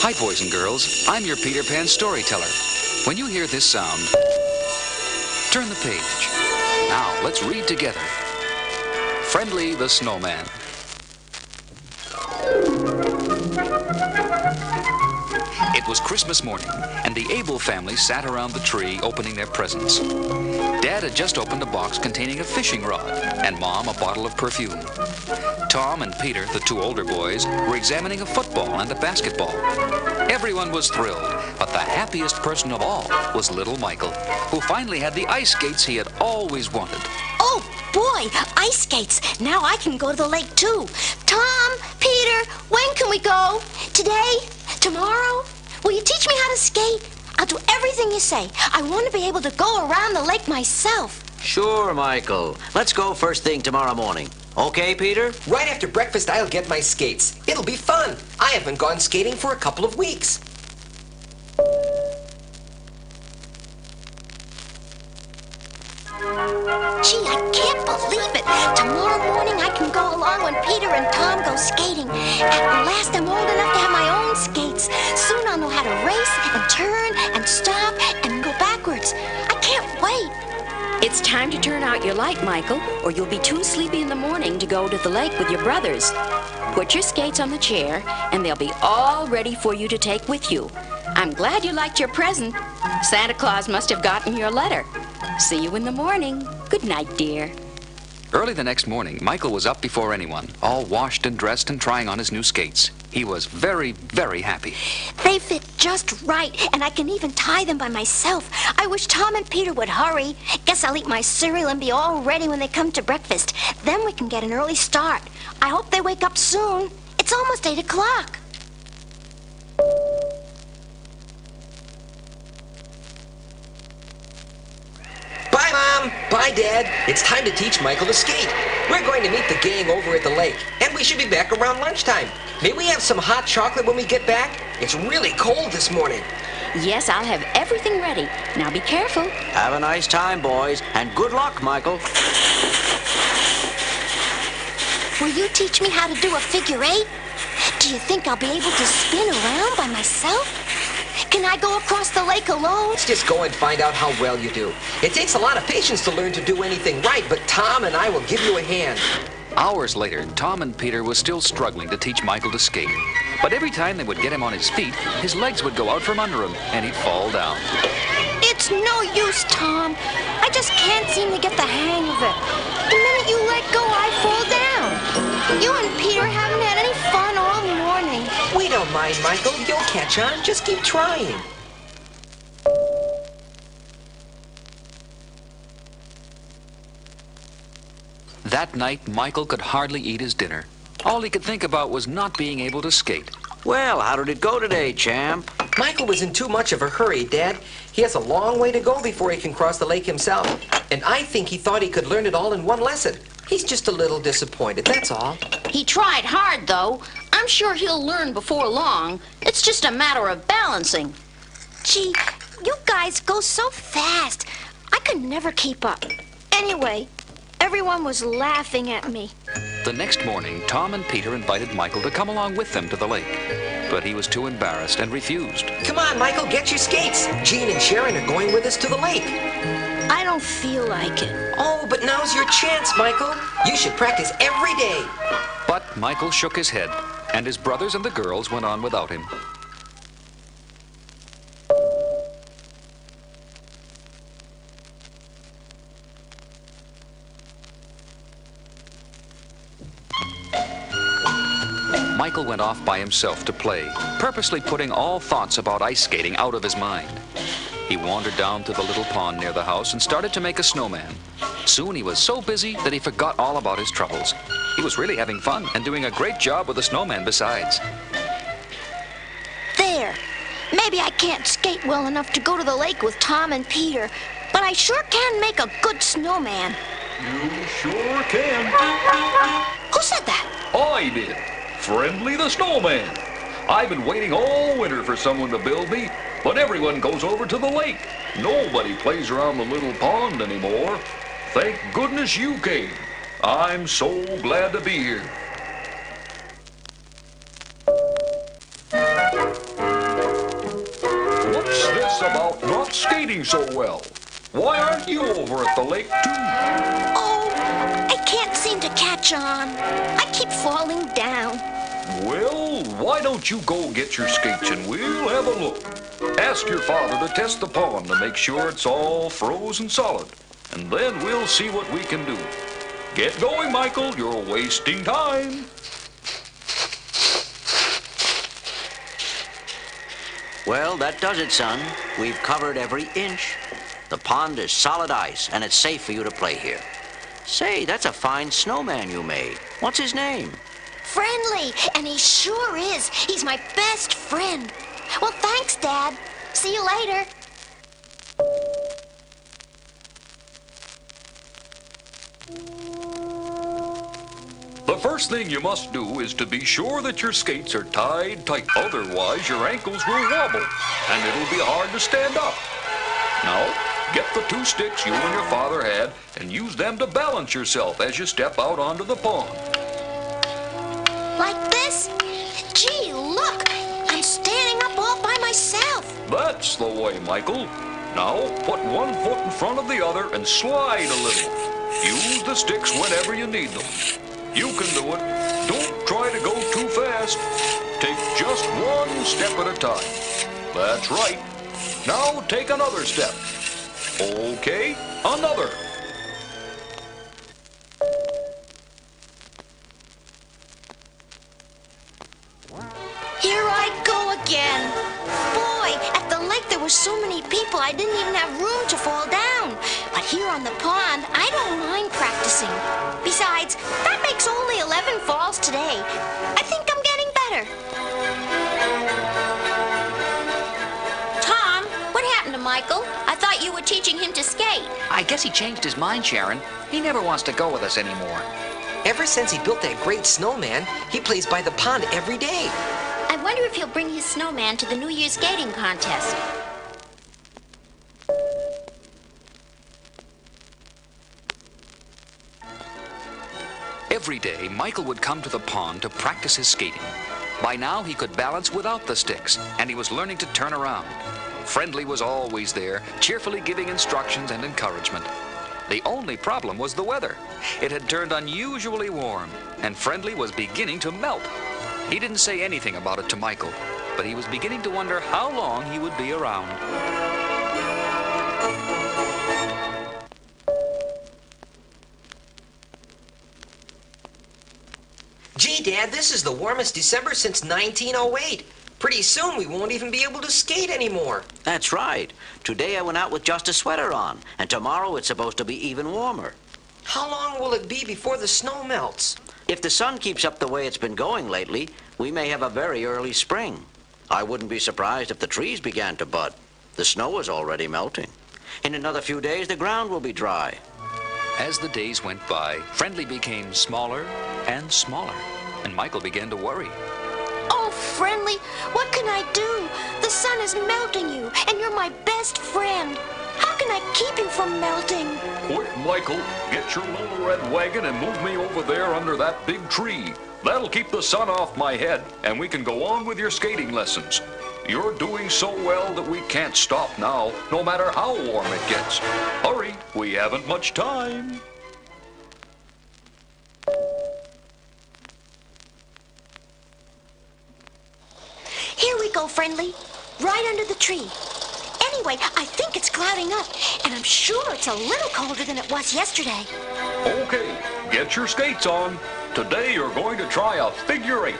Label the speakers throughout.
Speaker 1: Hi, boys and girls. I'm your Peter Pan storyteller. When you hear this sound, turn the page. Now, let's read together. Friendly the Snowman. It was Christmas morning, and the Abel family sat around the tree opening their presents. Dad had just opened a box containing a fishing rod, and Mom a bottle of perfume. Tom and Peter, the two older boys, were examining a football and a basketball. Everyone was thrilled, but the happiest person of all was little Michael, who finally had the ice skates he had always wanted.
Speaker 2: Oh, boy, ice skates. Now I can go to the lake, too. Tom, Peter, when can we go? Today? Tomorrow? Will you teach me how to skate? I'll do everything you say. I want to be able to go around the lake myself.
Speaker 3: Sure, Michael. Let's go first thing tomorrow morning. Okay, Peter?
Speaker 4: Right after breakfast, I'll get my skates. It'll be fun. I haven't gone skating for a couple of weeks.
Speaker 2: Gee, I can't believe it. Tomorrow morning I can go along when Peter and Tom go skating. At last I'm old enough to have my own skates. Soon I'll know how to race and turn and stop and go backwards. I can't wait.
Speaker 5: It's time to turn out your light, Michael, or you'll be too sleepy in the morning to go to the lake with your brothers. Put your skates on the chair, and they'll be all ready for you to take with you. I'm glad you liked your present. Santa Claus must have gotten your letter. See you in the morning. Good night, dear.
Speaker 1: Early the next morning, Michael was up before anyone, all washed and dressed and trying on his new skates. He was very, very happy.
Speaker 2: They fit just right, and I can even tie them by myself. I wish Tom and Peter would hurry. Guess I'll eat my cereal and be all ready when they come to breakfast. Then we can get an early start. I hope they wake up soon. It's almost 8 o'clock.
Speaker 4: Bye, Mom. Bye, Dad. It's time to teach Michael to skate. We're going to meet the gang over at the lake, and we should be back around lunchtime. May we have some hot chocolate when we get back? It's really cold this morning.
Speaker 5: Yes, I'll have everything ready. Now be careful.
Speaker 3: Have a nice time, boys, and good luck, Michael.
Speaker 2: Will you teach me how to do a figure 8? Do you think I'll be able to spin around by myself? Can I go across the lake alone?
Speaker 4: Let's just go and find out how well you do. It takes a lot of patience to learn to do anything right, but Tom and I will give you a hand.
Speaker 1: Hours later, Tom and Peter were still struggling to teach Michael to skate. But every time they would get him on his feet, his legs would go out from under him, and he'd fall down.
Speaker 2: It's no use, Tom. I just can't seem to get the hang of it. The minute you let go, I fall down. You and Peter haven't had any fun all morning.
Speaker 4: We don't mind, Michael. You'll catch on. Just keep trying.
Speaker 1: That night, Michael could hardly eat his dinner. All he could think about was not being able to skate.
Speaker 3: Well, how did it go today, champ?
Speaker 4: Michael was in too much of a hurry, Dad. He has a long way to go before he can cross the lake himself. And I think he thought he could learn it all in one lesson. He's just a little disappointed, that's all.
Speaker 6: He tried hard, though. I'm sure he'll learn before long. It's just a matter of balancing.
Speaker 2: Gee, you guys go so fast. I could never keep up. Anyway, everyone was laughing at me.
Speaker 1: The next morning, Tom and Peter invited Michael to come along with them to the lake. But he was too embarrassed and refused.
Speaker 4: Come on, Michael, get your skates. Jean and Sharon are going with us to the lake.
Speaker 2: I don't feel like it.
Speaker 4: Oh, but now's your chance, Michael. You should practice every day.
Speaker 1: But Michael shook his head, and his brothers and the girls went on without him. Michael went off by himself to play, purposely putting all thoughts about ice skating out of his mind. He wandered down to the little pond near the house and started to make a snowman. Soon he was so busy that he forgot all about his troubles. He was really having fun and doing a great job with the snowman besides.
Speaker 2: There. Maybe I can't skate well enough to go to the lake with Tom and Peter, but I sure can make a good snowman.
Speaker 7: You sure can.
Speaker 2: Who said that?
Speaker 7: I did. Friendly the Snowman. I've been waiting all winter for someone to build me, but everyone goes over to the lake. Nobody plays around the little pond anymore. Thank goodness you came. I'm so glad to be here. fuss about not skating so well. Why aren't you over at the lake, too?
Speaker 2: Oh, I can't seem to catch on. I keep falling down.
Speaker 7: Well, why don't you go get your skates and we'll have a look. Ask your father to test the pond to make sure it's all frozen solid, and then we'll see what we can do. Get going, Michael. You're wasting time.
Speaker 3: Well, that does it, son. We've covered every inch. The pond is solid ice, and it's safe for you to play here. Say, that's a fine snowman you made. What's his name?
Speaker 2: Friendly, and he sure is. He's my best friend. Well, thanks, Dad. See you later.
Speaker 7: The first thing you must do is to be sure that your skates are tied tight. Otherwise, your ankles will wobble, and it'll be hard to stand up. Now, get the 2 sticks you and your father had and use them to balance yourself as you step out onto the pond.
Speaker 2: Like this? Gee, look! I'm standing up all by myself.
Speaker 7: That's the way, Michael. Now, put one foot in front of the other and slide a little. Use the sticks whenever you need them. You can do it. Don't try to go too fast. Take just one step at a time. That's right. Now take another step. Okay, another.
Speaker 2: Here I go again. Boy, at the lake there were so many people I didn't even have room to fall down. But here on the pond, I don't mind practicing. Besides, that makes only 11 falls today. I think I'm getting better.
Speaker 6: Tom, what happened to Michael? I thought you were teaching him to skate.
Speaker 1: I guess he changed his mind, Sharon. He never wants to go with us anymore.
Speaker 4: Ever since he built that great snowman, he plays by the pond every day.
Speaker 6: I wonder if he'll bring his snowman to the New Year's skating contest.
Speaker 1: Every day, Michael would come to the pond to practice his skating. By now, he could balance without the sticks, and he was learning to turn around. Friendly was always there, cheerfully giving instructions and encouragement. The only problem was the weather. It had turned unusually warm, and Friendly was beginning to melt. He didn't say anything about it to Michael, but he was beginning to wonder how long he would be around.
Speaker 4: Gee, Dad, this is the warmest December since 1908. Pretty soon we won't even be able to skate anymore.
Speaker 3: That's right. Today I went out with just a sweater on, and tomorrow it's supposed to be even warmer.
Speaker 4: How long will it be before the snow melts?
Speaker 3: If the sun keeps up the way it's been going lately, we may have a very early spring. I wouldn't be surprised if the trees began to bud. The snow is already melting. In another few days, the ground will be dry.
Speaker 1: As the days went by, Friendly became smaller and smaller, and Michael began to worry.
Speaker 2: Oh, Friendly, what can I do? The sun is melting you, and you're my best friend. How can I keep you from melting?
Speaker 7: Quick, Michael, get your little red wagon and move me over there under that big tree. That'll keep the sun off my head, and we can go on with your skating lessons. You're doing so well that we can't stop now, no matter how warm it gets. Hurry, we haven't much time.
Speaker 2: Here we go, Friendly. Right under the tree. Anyway, I think it's clouding up, and I'm sure it's a little colder than it was yesterday.
Speaker 7: Okay, get your skates on. Today you're going to try a figure 8.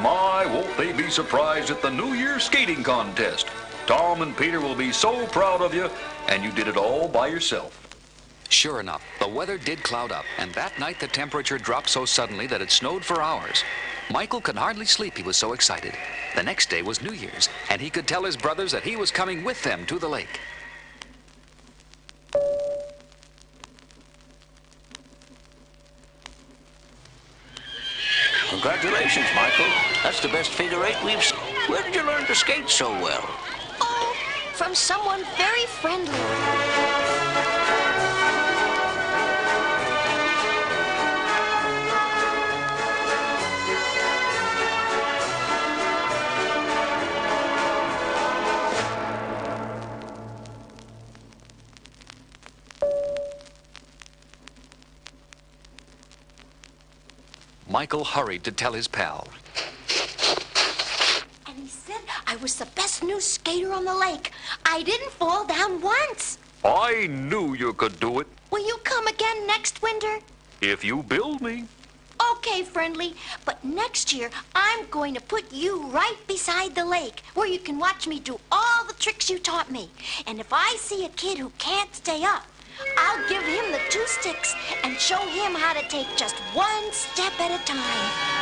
Speaker 7: My, won't they be surprised at the New Year's skating contest. Tom and Peter will be so proud of you, and you did it all by yourself.
Speaker 1: Sure enough, the weather did cloud up, and that night the temperature dropped so suddenly that it snowed for hours. Michael could hardly sleep, he was so excited. The next day was New Year's, and he could tell his brothers that he was coming with them to the lake.
Speaker 3: Congratulations, Michael. That's the best figure 8 we've seen. Where did you learn to skate so well?
Speaker 2: Oh, from someone very friendly.
Speaker 1: Michael hurried to tell his pal.
Speaker 2: And he said I was the best new skater on the lake. I didn't fall down once.
Speaker 7: I knew you could do it
Speaker 2: Will you come again next winter?
Speaker 7: if you build me.
Speaker 2: Okay, Friendly, but next year I'm going to put you right beside the lake where you can watch me do all the tricks you taught me. And if I see a kid who can't stay up, I'll give him the 2 sticks and show him how to take just 1 step at a time.